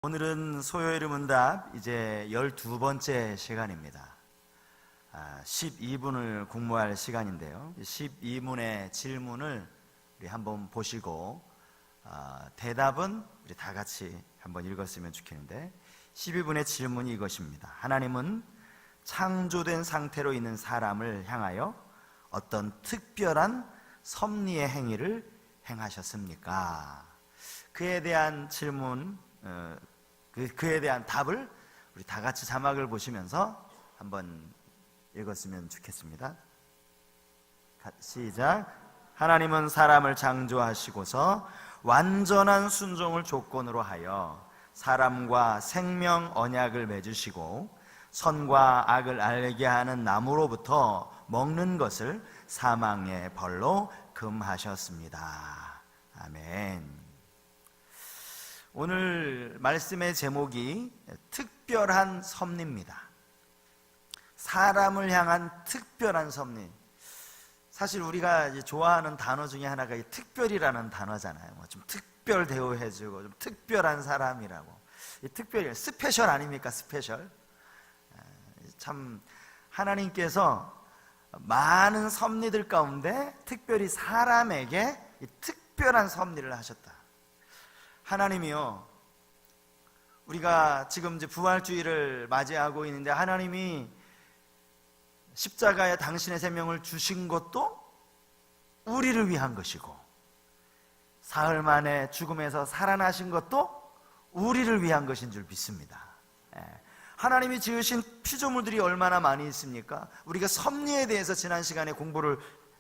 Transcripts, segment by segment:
오늘은 소요일 문답 이제 12번째 시간입니다. 12분을 공부할 시간인데요. 12문의 질문을 우리 한번 보시고 대답은 우리 다 같이 한번 읽었으면 좋겠는데, 12분의 질문이 이것입니다. 하나님은 창조된 상태로 있는 사람을 향하여 어떤 특별한 섭리의 행위를 행하셨습니까? 그에 대한 질문, 그에 대한 답을 우리 다 같이 자막을 보시면서 한번 읽었으면 좋겠습니다. 시작. 하나님은 사람을 창조하시고서 완전한 순종을 조건으로 하여 사람과 생명 언약을 맺으시고 선과 악을 알게 하는 나무로부터 먹는 것을 사망의 벌로 금하셨습니다. 아멘. 오늘 말씀의 제목이 특별한 섭리입니다. 사람을 향한 특별한 섭리. 사실 우리가 이제 좋아하는 단어 중에 하나가 이 특별이라는 단어잖아요. 좀 특별 대우해주고 좀 특별한 사람이라고. 이 특별히 스페셜 아닙니까? 스페셜. 참 하나님께서 많은 섭리들 가운데 특별히 사람에게 이 특별한 섭리를 하셨다. 하나님이요, 우리가 지금 이제 부활주의를 맞이하고 있는데 하나님이 십자가에 당신의 생명을 주신 것도 우리를 위한 것이고, 사흘 만에 죽음에서 살아나신 것도 우리를 위한 것인 줄 믿습니다. 하나님이 지으신 피조물들이 얼마나 많이 있습니까? 우리가 섭리에 대해서 지난 시간에 공부를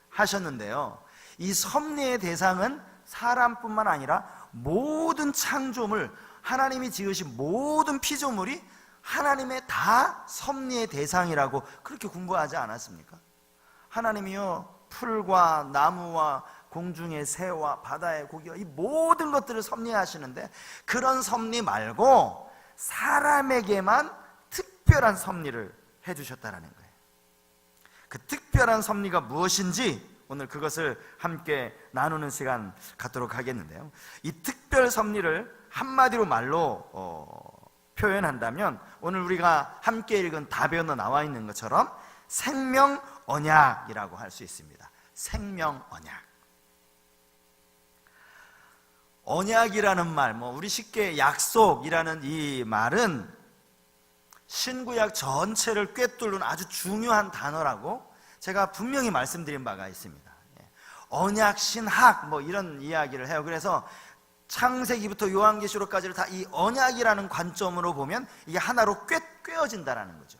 하셨는데요, 이 섭리의 대상은 사람뿐만 아니라 모든 창조물, 하나님이 지으신 모든 피조물이 하나님의 다 섭리의 대상이라고 그렇게 공부하지 않았습니까? 하나님이요, 풀과 나무와 공중의 새와 바다의 고기와 이 모든 것들을 섭리하시는데, 그런 섭리 말고 사람에게만 특별한 섭리를 해주셨다는 거예요. 그 특별한 섭리가 무엇인지 오늘 그것을 함께 나누는 시간 갖도록 하겠는데요, 이 특별 섭리를 한마디로 말로 표현한다면 오늘 우리가 함께 읽은 답변에 나와 있는 것처럼 생명 언약이라고 할 수 있습니다. 생명 언약. 언약이라는 말, 우리 쉽게 약속이라는 이 말은 신구약 전체를 꿰뚫는 아주 중요한 단어라고 제가 분명히 말씀드린 바가 있습니다. 언약, 신학 이런 이야기를 해요. 그래서 창세기부터 요한계시록까지를 다 이 언약이라는 관점으로 보면 이게 하나로 꿰어진다는 거죠.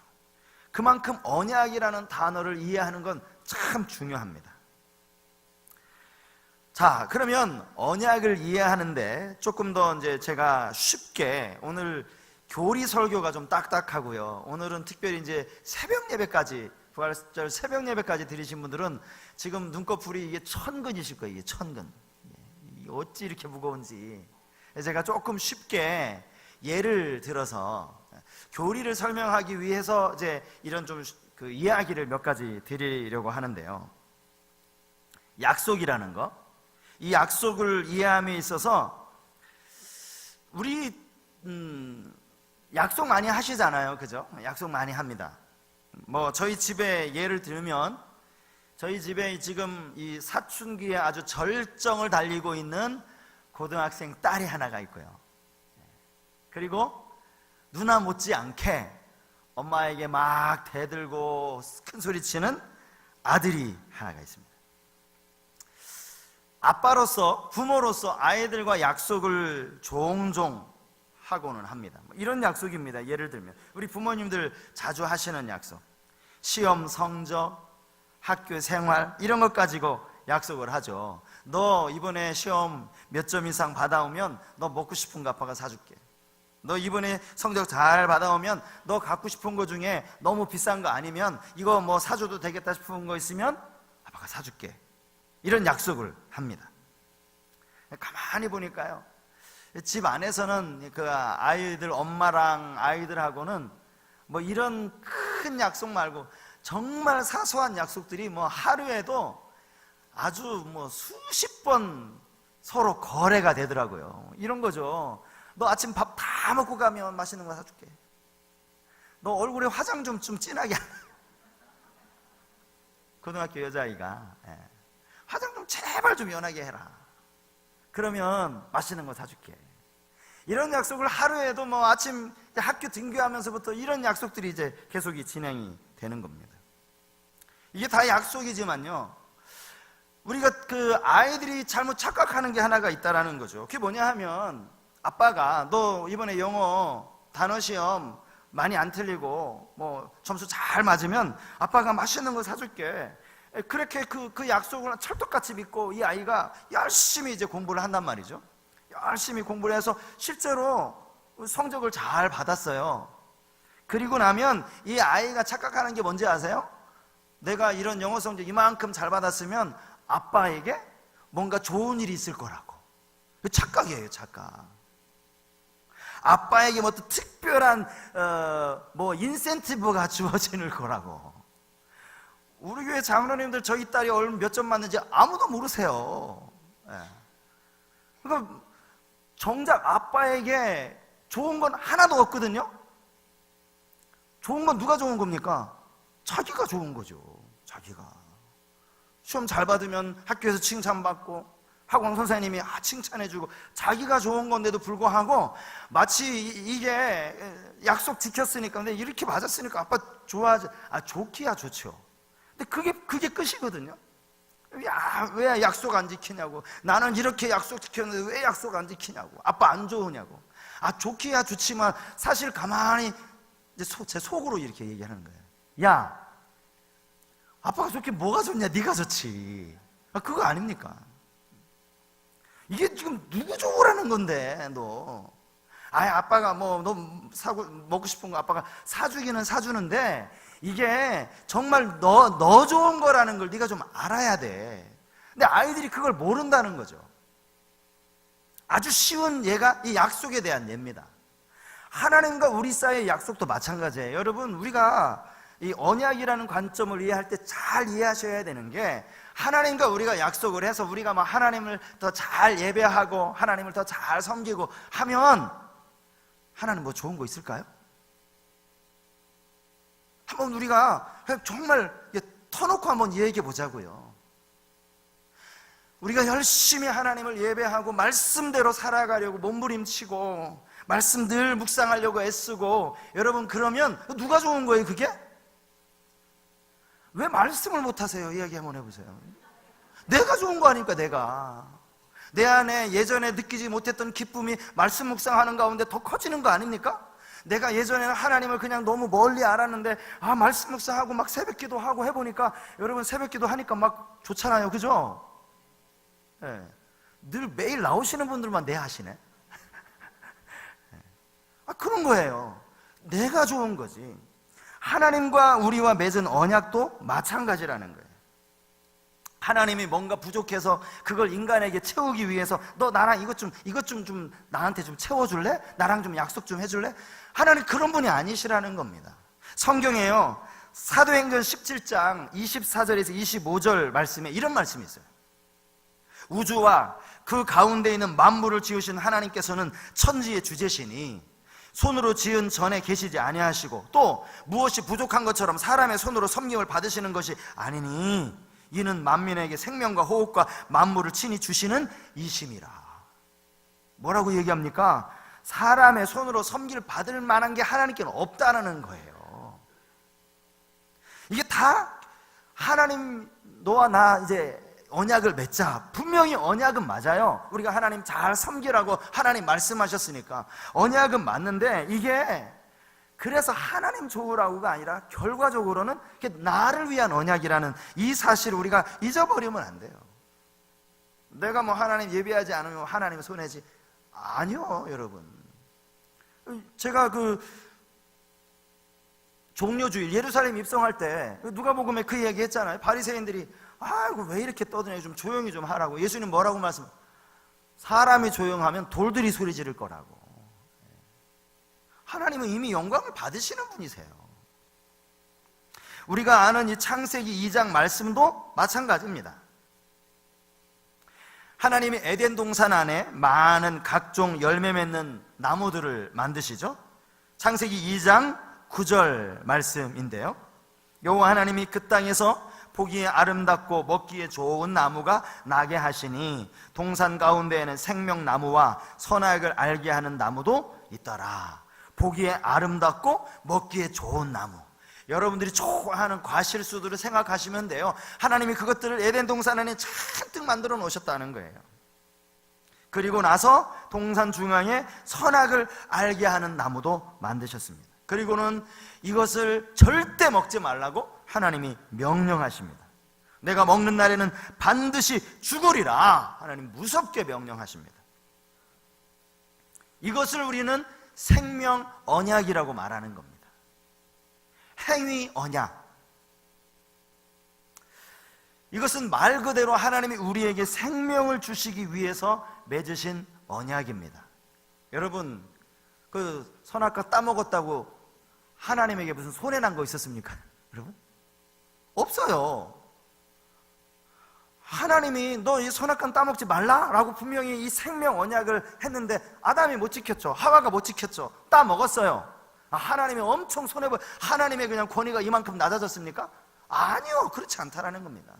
그만큼 언약이라는 단어를 이해하는 건 참 중요합니다. 자, 그러면 언약을 이해하는데 조금 더 이제 제가 쉽게, 오늘 교리 설교가 좀 딱딱하고요, 오늘은 특별히 이제 새벽 예배까지, 부활절 새벽 예배까지 드리신 분들은 지금 눈꺼풀이 이게 천근이실 거예요. 이게 천근. 어찌 이렇게 무거운지. 제가 조금 쉽게 예를 들어서 교리를 설명하기 위해서 이제 이런 좀 그 이야기를 몇 가지 드리려고 하는데요, 약속이라는 거, 이 약속을 이해함에 있어서 우리 약속 많이 하시잖아요, 그죠? 약속 많이 합니다. 저희 집에 예를 들면, 저희 집에 지금 이 사춘기에 아주 절정을 달리고 있는 고등학생 딸이 하나가 있고요, 그리고 누나 못지않게 엄마에게 막 대들고 큰 소리치는 아들이 하나가 있습니다. 아빠로서, 부모로서 아이들과 약속을 종종 하고는 합니다. 이런 약속입니다. 예를 들면 우리 부모님들 자주 하시는 약속, 시험 성적, 학교 생활, 이런 것 가지고 약속을 하죠. 너 이번에 시험 몇 점 이상 받아오면 너 먹고 싶은 거 아빠가 사줄게. 너 이번에 성적 잘 받아오면 너 갖고 싶은 거 중에 너무 비싼 거 아니면 이거 사줘도 되겠다 싶은 거 있으면 아빠가 사줄게. 이런 약속을 합니다. 가만히 보니까요, 집 안에서는 그 아이들, 엄마랑 아이들하고는 이런 큰 약속 말고 정말 사소한 약속들이 하루에도 아주 수십 번 서로 거래가 되더라고요. 이런 거죠. 너 아침 밥 다 먹고 가면 맛있는 거 사줄게. 너 얼굴에 화장 좀 진하게 고등학교 여자아이가 화장 좀 제발 좀 연하게 해라. 그러면 맛있는 거 사줄게. 이런 약속을 하루에도 뭐 아침 학교 등교하면서부터 이런 약속들이 이제 계속 진행이 되는 겁니다. 이게 다 약속이지만요, 우리가 그 아이들이 잘못 착각하는 게 하나가 있다라는 거죠. 그게 뭐냐 하면, 아빠가 너 이번에 영어 단어 시험 많이 안 틀리고 뭐 점수 잘 맞으면 아빠가 맛있는 거 사줄게. 그렇게 그 약속을 철떡같이 믿고 이 아이가 열심히 이제 공부를 한단 말이죠. 열심히 공부를 해서 실제로 성적을 잘 받았어요. 그리고 나면 이 아이가 착각하는 게 뭔지 아세요? 내가 이런 영어 성적 이만큼 잘 받았으면 아빠에게 뭔가 좋은 일이 있을 거라고. 착각이에요, 착각. 아빠에게 뭐 특별한 뭐 인센티브가 주어지는 거라고. 우리 교회 장로님들 저희 딸이 몇 점 맞는지 아무도 모르세요. 그러니까 정작 아빠에게 좋은 건 하나도 없거든요. 좋은 건 누가 좋은 겁니까? 자기가 좋은 거죠. 자기가 시험 잘 받으면 학교에서 칭찬받고 학원 선생님이 칭찬해주고, 자기가 좋은 건데도 불구하고 마치 이게 약속 지켰으니까, 근데 이렇게 맞았으니까 아빠 좋아하지. 좋기야 좋죠. 근데 그게 끝이거든요. 왜 약속 안 지키냐고. 나는 이렇게 약속 지켰는데 왜 약속 안 지키냐고. 아빠 안 좋으냐고. 좋기야 좋지만 사실 가만히 이제 제 속으로 이렇게 얘기하는 거예요. 야, 아빠가 좋게 뭐가 좋냐? 네가 좋지. 그거 아닙니까? 이게 지금 누구 좋으라는 건데, 너. 아빠가 뭐 너 먹고 싶은 거 아빠가 사주기는 사주는데, 이게 정말 너 좋은 거라는 걸 네가 좀 알아야 돼. 근데 아이들이 그걸 모른다는 거죠. 아주 쉬운 예가 이 약속에 대한 예입니다. 하나님과 우리 사이의 약속도 마찬가지예요. 여러분, 우리가 이 언약이라는 관점을 이해할 때 잘 이해하셔야 되는 게, 하나님과 우리가 약속을 해서 우리가 막 하나님을 더 잘 예배하고 하나님을 더 잘 섬기고 하면 하나님 뭐 좋은 거 있을까요? 한번 우리가 정말 터놓고 한번 얘기해 보자고요. 우리가 열심히 하나님을 예배하고 말씀대로 살아가려고 몸부림치고 말씀 늘 묵상하려고 애쓰고, 여러분, 그러면 누가 좋은 거예요, 그게? 왜 말씀을 못하세요? 이야기 한번 해보세요. 내가 좋은 거 아닙니까? 내 안에 예전에 느끼지 못했던 기쁨이 말씀 묵상하는 가운데 더 커지는 거 아닙니까? 내가 예전에는 하나님을 그냥 너무 멀리 알았는데 말씀 묵상하고 막 새벽기도 하고 해보니까, 여러분, 새벽기도 하니까 막 좋잖아요, 그죠? 늘 매일 나오시는 분들만 하시네. 그런 거예요. 내가 좋은 거지. 하나님과 우리와 맺은 언약도 마찬가지라는 거예요. 하나님이 뭔가 부족해서 그걸 인간에게 채우기 위해서 너 나랑 이것 좀 나한테 좀 채워줄래? 나랑 좀 약속 좀 해줄래? 하나님 그런 분이 아니시라는 겁니다. 성경에요, 사도행전 17장 24절에서 25절 말씀에 이런 말씀이 있어요. 우주와 그 가운데 있는 만물을 지으신 하나님께서는 천지의 주제시니 손으로 지은 전에 계시지 아니하시고, 또 무엇이 부족한 것처럼 사람의 손으로 섬김을 받으시는 것이 아니니 이는 만민에게 생명과 호흡과 만물을 친히 주시는 이심이라. 뭐라고 얘기합니까? 사람의 손으로 섬기를 받을 만한 게 하나님께는 없다는 거예요. 이게 다 하나님, 너와 나 이제 언약을 맺자. 분명히 언약은 맞아요. 우리가 하나님 잘 섬기라고 하나님 말씀하셨으니까 언약은 맞는데, 이게 그래서 하나님 좋으라고가 아니라 결과적으로는 나를 위한 언약이라는 이 사실을 우리가 잊어버리면 안 돼요. 내가 뭐 하나님 예배하지 않으면 하나님 손해지. 아니요, 여러분. 제가 종려주일 예루살렘 입성할 때 누가복음에 그 얘기 했잖아요. 바리새인들이 아이고 왜 이렇게 떠드냐, 좀 조용히 좀 하라고. 예수님 뭐라고 말씀? 사람이 조용하면 돌들이 소리 지를 거라고. 하나님은 이미 영광을 받으시는 분이세요. 우리가 아는 이 창세기 2장 말씀도 마찬가지입니다. 하나님이 에덴 동산 안에 많은 각종 열매 맺는 나무들을 만드시죠. 창세기 2장 9절 말씀인데요, 여호와 하나님이 그 땅에서 보기에 아름답고 먹기에 좋은 나무가 나게 하시니 동산 가운데에는 생명나무와 선악을 알게 하는 나무도 있더라. 보기에 아름답고 먹기에 좋은 나무, 여러분들이 좋아하는 과실수들을 생각하시면 돼요. 하나님이 그것들을 에덴 동산 안에 잔뜩 만들어 놓으셨다는 거예요. 그리고 나서 동산 중앙에 선악을 알게 하는 나무도 만드셨습니다. 그리고는 이것을 절대 먹지 말라고 하나님이 명령하십니다. 내가 먹는 날에는 반드시 죽으리라 하나님 무섭게 명령하십니다. 이것을 우리는 생명 언약이라고 말하는 겁니다. 행위 언약. 이것은 말 그대로 하나님이 우리에게 생명을 주시기 위해서 맺으신 언약입니다. 여러분, 그 선악과 따먹었다고 하나님에게 무슨 손해난 거 있었습니까? 여러분? 없어요. 하나님이 너 이 선악과는 따먹지 말라라고 분명히 이 생명 언약을 했는데 아담이 못 지켰죠. 하와가 못 지켰죠. 따먹었어요. 하나님이 엄청 손해볼, 하나님의 그냥 권위가 이만큼 낮아졌습니까? 아니요, 그렇지 않다라는 겁니다.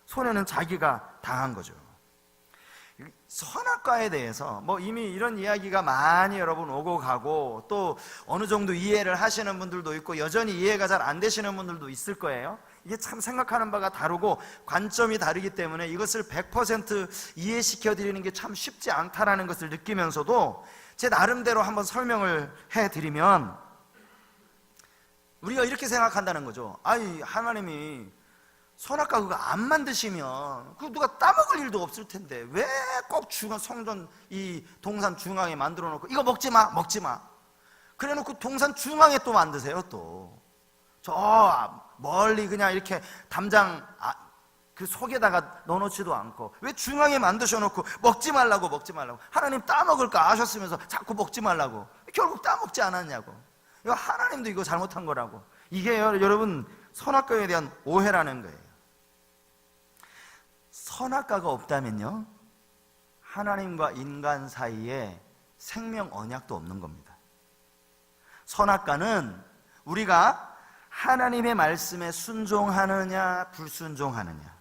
손해는 자기가 당한 거죠. 선악과에 대해서 뭐 이미 이런 이야기가 많이 여러분 오고 가고, 또 어느 정도 이해를 하시는 분들도 있고 여전히 이해가 잘 안 되시는 분들도 있을 거예요. 이게 참 생각하는 바가 다르고 관점이 다르기 때문에 이것을 100% 이해시켜 드리는 게 참 쉽지 않다라는 것을 느끼면서도 제 나름대로 한번 설명을 해드리면, 우리가 이렇게 생각한다는 거죠. 아니, 하나님이 선악과 그거 안 만드시면 그 누가 따먹을 일도 없을 텐데 왜 꼭 성전 이 동산 중앙에 만들어 놓고 이거 먹지 마, 먹지 마, 그래 놓고 동산 중앙에 또 만드세요. 또 저 멀리 그냥 이렇게 담장 그 속에다가 넣어놓지도 않고 왜 중앙에 만드셔 놓고 먹지 말라고, 먹지 말라고, 하나님 따먹을 거 아셨으면서 자꾸 먹지 말라고, 결국 따먹지 않았냐고. 이거 하나님도 이거 잘못한 거라고. 이게 여러분 선악과에 대한 오해라는 거예요. 선악과가 없다면요, 하나님과 인간 사이에 생명 언약도 없는 겁니다. 선악과는 우리가 하나님의 말씀에 순종하느냐 불순종하느냐,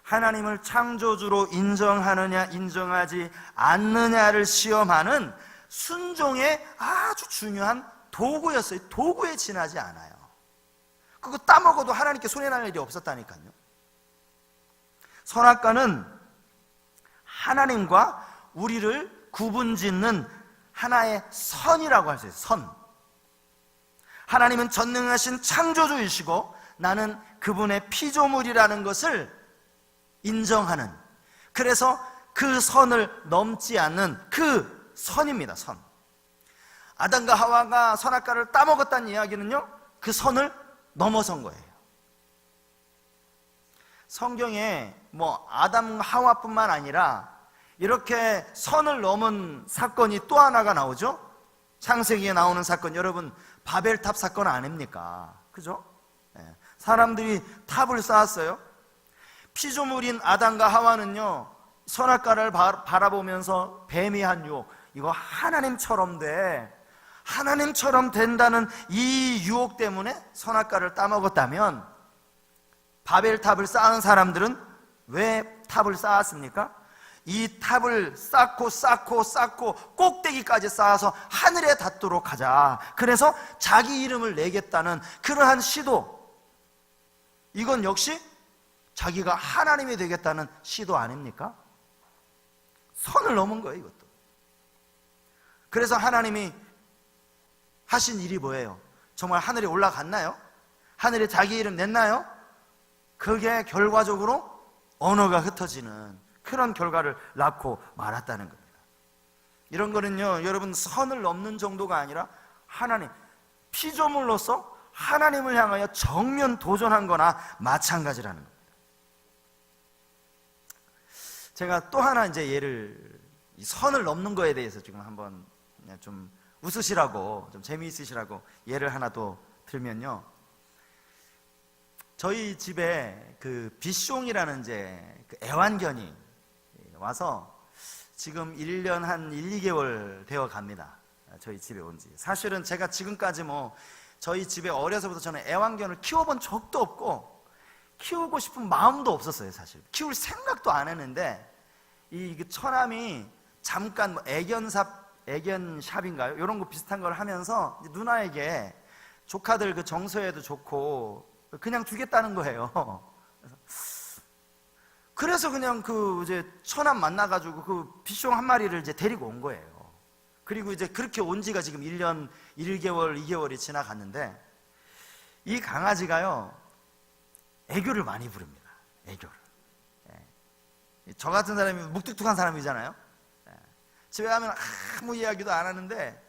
하나님을 창조주로 인정하느냐 인정하지 않느냐를 시험하는 순종의 아주 중요한 도구였어요. 도구에 지나지 않아요. 그거 따먹어도 하나님께 손해날 일이 없었다니까요. 선악과는 하나님과 우리를 구분짓는 하나의 선이라고 할 수 있어요. 선. 하나님은 전능하신 창조주이시고 나는 그분의 피조물이라는 것을 인정하는, 그래서 그 선을 넘지 않는 그 선입니다. 선. 아담과 하와가 선악과를 따먹었다는 이야기는요, 그 선을 넘어선 거예요. 성경에 뭐 아담 하와뿐만 아니라 이렇게 선을 넘은 사건이 또 하나가 나오죠. 창세기에 나오는 사건, 여러분 바벨탑 사건 아닙니까? 그죠? 사람들이 탑을 쌓았어요. 피조물인 아담과 하와는요, 선악과를 바라보면서 뱀이 한 유혹, 이거 하나님처럼 돼, 하나님처럼 된다는 이 유혹 때문에 선악과를 따먹었다면, 바벨탑을 쌓은 사람들은 왜 탑을 쌓았습니까? 이 탑을 쌓고 꼭대기까지 쌓아서 하늘에 닿도록 하자, 그래서 자기 이름을 내겠다는 그러한 시도, 이건 역시 자기가 하나님이 되겠다는 시도 아닙니까? 선을 넘은 거예요, 이것도. 그래서 하나님이 하신 일이 뭐예요? 정말 하늘에 올라갔나요? 하늘에 자기 이름 냈나요? 그게 결과적으로 언어가 흩어지는 그런 결과를 낳고 말았다는 겁니다. 이런 거는요, 여러분 선을 넘는 정도가 아니라 하나님, 피조물로서 하나님을 향하여 정면 도전한 거나 마찬가지라는 겁니다. 제가 또 하나 이제 예를, 이 선을 넘는 거에 대해서 지금 한번 좀 웃으시라고, 좀 재미있으시라고 예를 하나 더 들면요, 저희 집에 그 비숑이라는 이제 그 애완견이 와서 지금 1년 한 1, 2개월 되어 갑니다. 저희 집에 온 지. 사실은 제가 지금까지 뭐 저희 집에 어려서부터 저는 애완견을 키워본 적도 없고 키우고 싶은 마음도 없었어요. 사실 키울 생각도 안 했는데 이 처남이 잠깐 뭐 애견샵인가요? 이런 거 비슷한 걸 하면서 누나에게 조카들 그 정서에도 좋고 그냥 주겠다는 거예요. 그래서 그냥 그 이제 처남 만나가지고 그 비숑 한 마리를 이제 데리고 온 거예요. 그리고 이제 그렇게 온 지가 지금 1년 1개월, 2개월이 지나갔는데 이 강아지가요 애교를 많이 부릅니다. 애교를. 저 같은 사람이 묵뚝뚝한 사람이잖아요. 집에 가면 아무 이야기도 안 하는데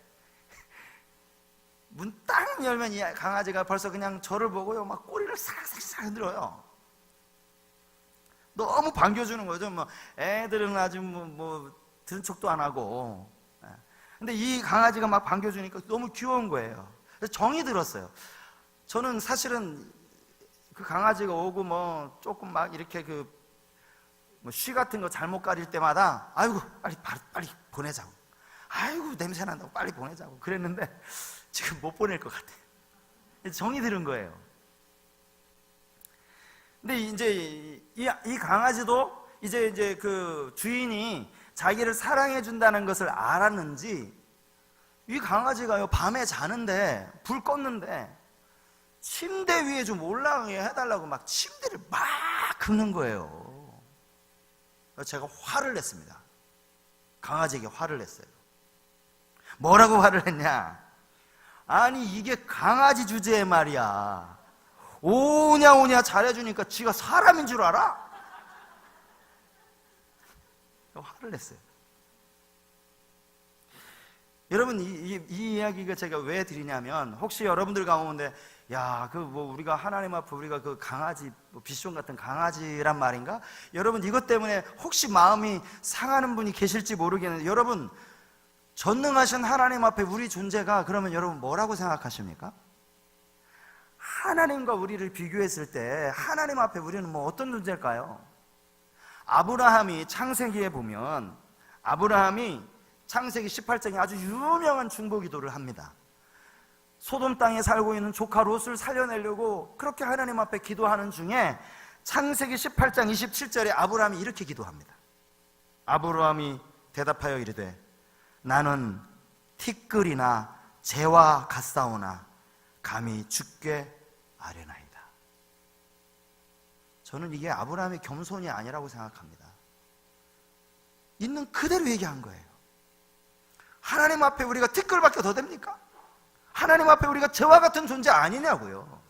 문 딱 열면 이 강아지가 벌써 그냥 저를 보고요 막 꼬리를 살살살 흔들어요. 너무 반겨주는 거죠. 뭐 애들은 아주 뭐 든 척도 안 하고. 근데 이 강아지가 막 반겨주니까 너무 귀여운 거예요. 그래서 정이 들었어요. 저는 사실은 그 강아지가 오고 뭐 조금 막 이렇게 그 뭐 쉬 같은 거 잘못 가릴 때마다 아이고 빨리 보내자고. 아이고 냄새 난다고 빨리 보내자고 그랬는데 지금 못 보낼 것 같아요. 정이 들은 거예요. 근데 이제 이 강아지도 이제 그 주인이 자기를 사랑해 준다는 것을 알았는지 이 강아지가요 밤에 자는데 불 껐는데 침대 위에 좀 올라가게 해달라고 막 침대를 막 긁는 거예요. 그래서 제가 화를 냈습니다. 강아지에게 화를 냈어요. 뭐라고 화를 냈냐? 아니 이게 강아지 주제에 말이야 오냐 잘해주니까 지가 사람인 줄 알아? 화를 냈어요. 여러분 이 이야기가 제가 왜 드리냐면 혹시 여러분들 가운데 야 그 뭐 우리가 하나님 앞에 우리가 그 강아지 뭐 비숑 같은 강아지란 말인가? 여러분 이것 때문에 혹시 마음이 상하는 분이 계실지 모르겠는데 여러분 전능하신 하나님 앞에 우리 존재가 그러면 여러분 뭐라고 생각하십니까? 하나님과 우리를 비교했을 때 하나님 앞에 우리는 뭐 어떤 존재일까요? 아브라함이 창세기에 보면 아브라함이 창세기 18장에 아주 유명한 중보기도를 합니다. 소돔 땅에 살고 있는 조카 롯을 살려내려고 그렇게 하나님 앞에 기도하는 중에 창세기 18장 27절에 아브라함이 이렇게 기도합니다. 아브라함이 대답하여 이르되 나는 티끌이나 재와 같사오나 감히 죽게 아뢰나이다. 저는 이게 아브라함의 겸손이 아니라고 생각합니다. 있는 그대로 얘기한 거예요. 하나님 앞에 우리가 티끌밖에 더 됩니까? 하나님 앞에 우리가 재와 같은 존재 아니냐고요.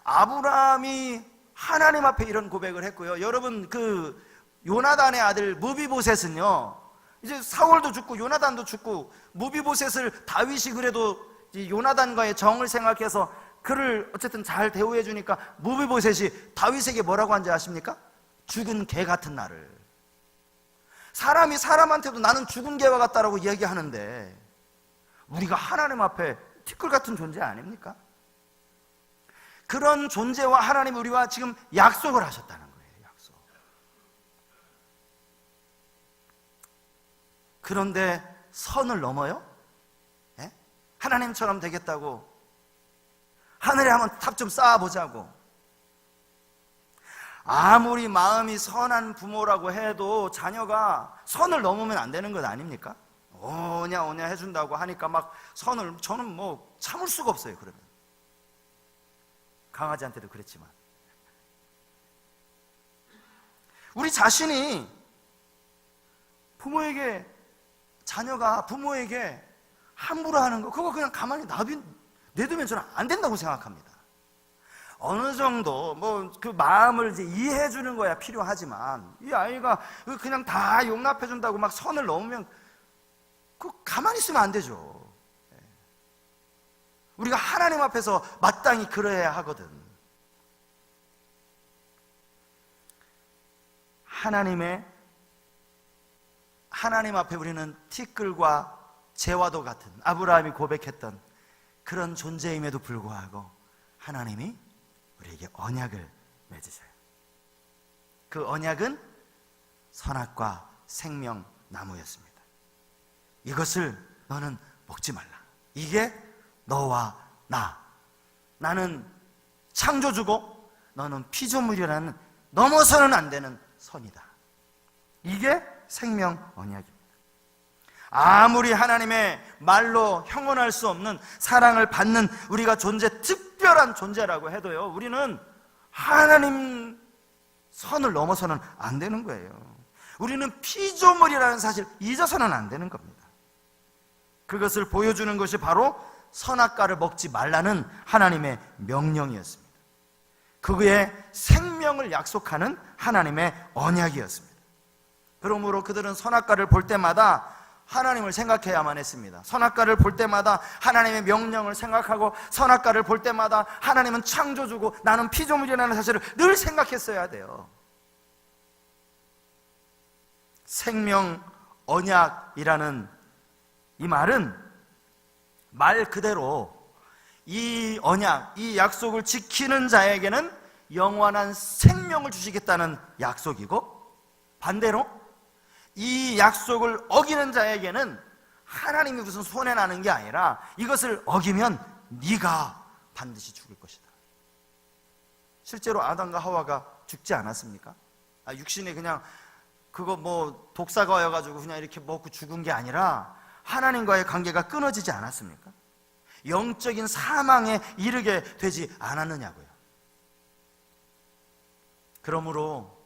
아브라함이 하나님 앞에 이런 고백을 했고요. 여러분 그 요나단의 아들 무비보셋은요 이제 사울도 죽고 요나단도 죽고 무비보셋을 다윗이 그래도 요나단과의 정을 생각해서 그를 어쨌든 잘 대우해 주니까 무비보셋이 다윗에게 뭐라고 한지 아십니까? 죽은 개 같은 나를. 사람이 사람한테도 나는 죽은 개와 같다라고 이야기하는데 우리가 하나님 앞에 티끌 같은 존재 아닙니까? 그런 존재와 하나님이 우리와 지금 약속을 하셨다는 거예요. 약속. 그런데 선을 넘어요? 예? 하나님처럼 되겠다고 하늘에 한번 탑 좀 쌓아보자고 아무리 마음이 선한 부모라고 해도 자녀가 선을 넘으면 안 되는 것 아닙니까? 오냐 해준다고 하니까 막 선을 저는 뭐 참을 수가 없어요. 그러면 강아지한테도 그랬지만 우리 자신이 부모에게 자녀가 부모에게 함부로 하는 거 그거 그냥 가만히 내두면 저는 안 된다고 생각합니다. 어느 정도 뭐 그 마음을 이제 이해해 주는 거야 필요하지만 이 아이가 그냥 다 용납해 준다고 막 선을 넘으면 그 가만히 있으면 안 되죠. 우리가 하나님 앞에서 마땅히 그래야 하거든. 하나님 앞에 우리는 티끌과 재와도 같은 아브라함이 고백했던 그런 존재임에도 불구하고 하나님이 우리에게 언약을 맺으셔요. 그 언약은 선악과 생명나무였습니다. 이것을 너는 먹지 말라. 이게 너와 나는 창조주고 너는 피조물이라는 넘어서는 안 되는 선이다. 이게 생명 언약입니다. 아무리 하나님의 말로 형언할 수 없는 사랑을 받는 우리가 특별한 존재라고 해도요, 우리는 하나님 선을 넘어서는 안 되는 거예요. 우리는 피조물이라는 사실 잊어서는 안 되는 겁니다. 그것을 보여주는 것이 바로 선악과를 먹지 말라는 하나님의 명령이었습니다. 그의 생명을 약속하는 하나님의 언약이었습니다. 그러므로 그들은 선악과를 볼 때마다 하나님을 생각해야만 했습니다. 선악과를 볼 때마다 하나님의 명령을 생각하고, 선악과를 볼 때마다 하나님은 창조주고 나는 피조물이라는 사실을 늘 생각했어야 돼요. 생명 언약이라는 이 말은 말 그대로 이 언약, 이 약속을 지키는 자에게는 영원한 생명을 주시겠다는 약속이고, 반대로 이 약속을 어기는 자에게는 하나님이 무슨 손해나는 게 아니라 이것을 어기면 네가 반드시 죽을 것이다. 실제로 아담과 하와가 죽지 않았습니까? 육신에 그냥 그거 독사가 와가지고 그냥 이렇게 먹고 죽은 게 아니라 하나님과의 관계가 끊어지지 않았습니까? 영적인 사망에 이르게 되지 않았느냐고요. 그러므로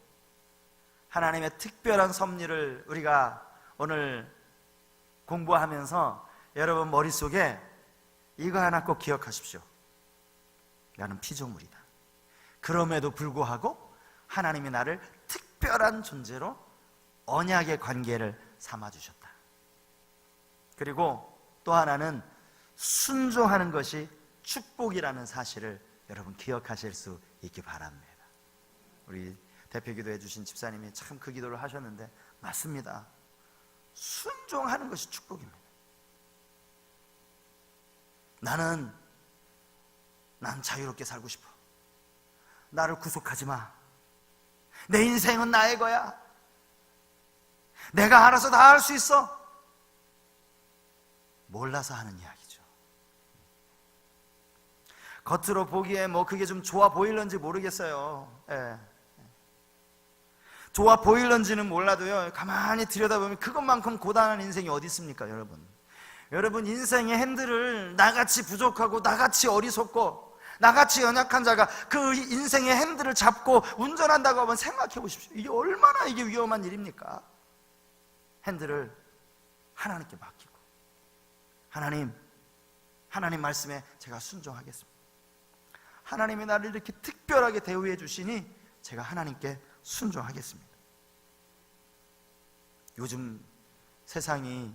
하나님의 특별한 섭리를 우리가 오늘 공부하면서 여러분 머릿속에 이거 하나 꼭 기억하십시오. 나는 피조물이다. 그럼에도 불구하고 하나님이 나를 특별한 존재로 언약의 관계를 삼아주셨다. 그리고 또 하나는 순종하는 것이 축복이라는 사실을 여러분 기억하실 수 있기 바랍니다. 우리 대표기도해 주신 집사님이 참 그 기도를 하셨는데 맞습니다. 순종하는 것이 축복입니다. 난 자유롭게 살고 싶어. 나를 구속하지 마. 내 인생은 나의 거야. 내가 알아서 다 할 수 있어. 몰라서 하는 이야기죠. 겉으로 보기에 그게 좀 좋아 보일런지 모르겠어요. 예. 좋아 보일런지는 몰라도요, 가만히 들여다보면 그것만큼 고단한 인생이 어디 있습니까, 여러분? 여러분 인생의 핸들을 나같이 부족하고 나같이 어리석고 나같이 연약한 자가 그 인생의 핸들을 잡고 운전한다고 한번 생각해 보십시오. 이게 얼마나 위험한 일입니까? 핸들을 하나님께 맡기고, 하나님 말씀에 제가 순종하겠습니다. 하나님이 나를 이렇게 특별하게 대우해 주시니 제가 하나님께 순종하겠습니다. 요즘 세상이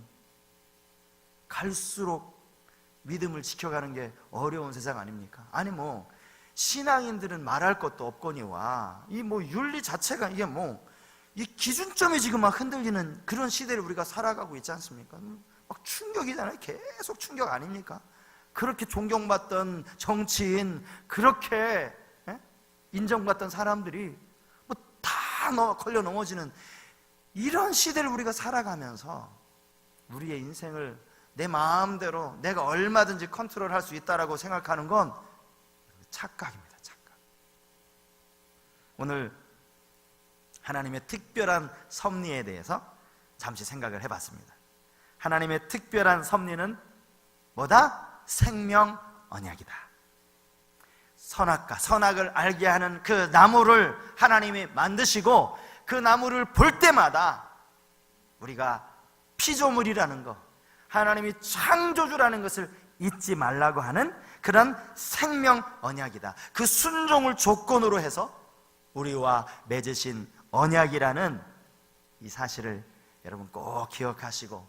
갈수록 믿음을 지켜가는 게 어려운 세상 아닙니까? 아니 신앙인들은 말할 것도 없거니와 이 윤리 자체가 이게 이 기준점이 지금 막 흔들리는 그런 시대를 우리가 살아가고 있지 않습니까? 막 충격이잖아요. 계속 충격 아닙니까? 그렇게 존경받던 정치인, 그렇게 인정받던 사람들이 다 걸려 넘어지는 이런 시대를 우리가 살아가면서 우리의 인생을 내 마음대로 내가 얼마든지 컨트롤할 수 있다라고 생각하는 건 착각입니다. 착각. 오늘 하나님의 특별한 섭리에 대해서 잠시 생각을 해봤습니다. 하나님의 특별한 섭리는 뭐다? 생명 언약이다. 선악과 선악을 알게 하는 그 나무를 하나님이 만드시고 그 나무를 볼 때마다 우리가 피조물이라는 것, 하나님이 창조주라는 것을 잊지 말라고 하는 그런 생명 언약이다. 그 순종을 조건으로 해서 우리와 맺으신 언약이라는 이 사실을 여러분 꼭 기억하시고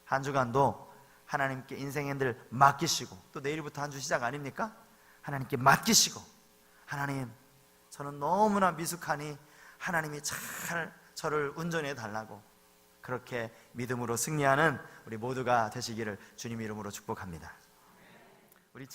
한 주간도 하나님께 인생 핸들 맡기시고, 또 내일부터 한 주 시작 아닙니까? 하나님께 맡기시고, 하나님 저는 너무나 미숙하니 하나님이 잘 저를 운전해 달라고, 그렇게 믿음으로 승리하는 우리 모두가 되시기를 주님 이름으로 축복합니다. 우리